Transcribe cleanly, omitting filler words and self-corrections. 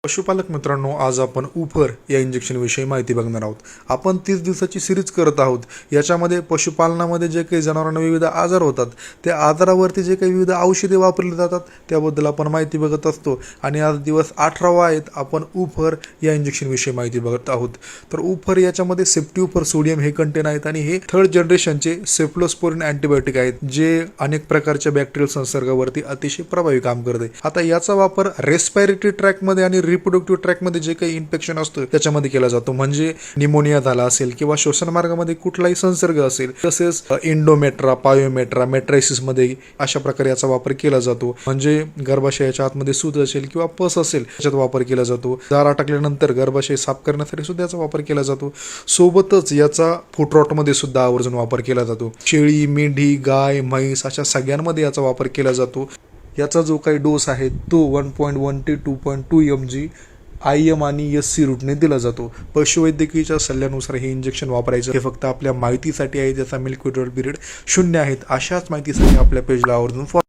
पशुपालक मित्रांनो, आज आपण उफर या इंजेक्शनविषयी माहिती बघणार आहोत. आपण 30 दिवसाची सिरीज करत आहोत. याच्यामध्ये पशुपालनामध्ये जे काही जनावरांना विविध आजार होतात, त्या आजारावरती जे काही विविध औषधे वापरली जातात त्याबद्दल आपण माहिती बघत असतो. आणि आज दिवस 18वा आहेत. आपण उफर या इंजेक्शनविषयी माहिती बघत आहोत. तर उफर याच्यामध्ये सेफ्टिउफर सोडियम हे कंटेन आहेत आणि हे 3rd जनरेशनचे सेफ्लोस्पोरिन अँटीबायोटिक आहेत, जे अनेक प्रकारच्या बॅक्टेरियल संसर्गावरती अतिशय प्रभावी काम करते. आता याचा वापर रेस्पिरेटरी ट्रॅकमध्ये आणि रिप्रोडक्टिव्ह ट्रॅकमध्ये जे काही इन्फेक्शन असतं त्याच्यामध्ये केला जातो. म्हणजे निमोनिया झाला असेल किंवा श्वसन मार्गामध्ये कुठलाही संसर्ग असेल, तसेच इंडोमेट्रा, पायोमेट्रा, मेट्रायसिस मध्ये अशा प्रकारे याचा वापर केला जातो. म्हणजे गर्भाशयाच्या आतमध्ये सूज असेल किंवा पस असेल त्याच्यात वापर केला जातो. दार अटकल्यानंतर गर्भाशय साफ करण्यासाठी सुद्धा याचा वापर केला जातो. सोबतच याचा फूडरॉटमध्ये सुद्धा आवर्जून वापर केला जातो. शेळी, मेंढी, गाय, म्हैस अशा सगळ्यांमध्ये याचा वापर केला जातो. याचा जो काही डोस आहे तो 1.1 ते 2.2 mg IM आणि SC रूटने दिला जातो. पशुवैद्यकीच्या सल्ल्यानुसार हे इंजेक्शन वापरायचं. हे फक्त आपल्या माहितीसाठी आहे, ज्याचा मिल्क विड्रॉल पिरियड 0 आहेत. अशाच माहितीसाठी आपल्या पेजला आवर्जून फॉलो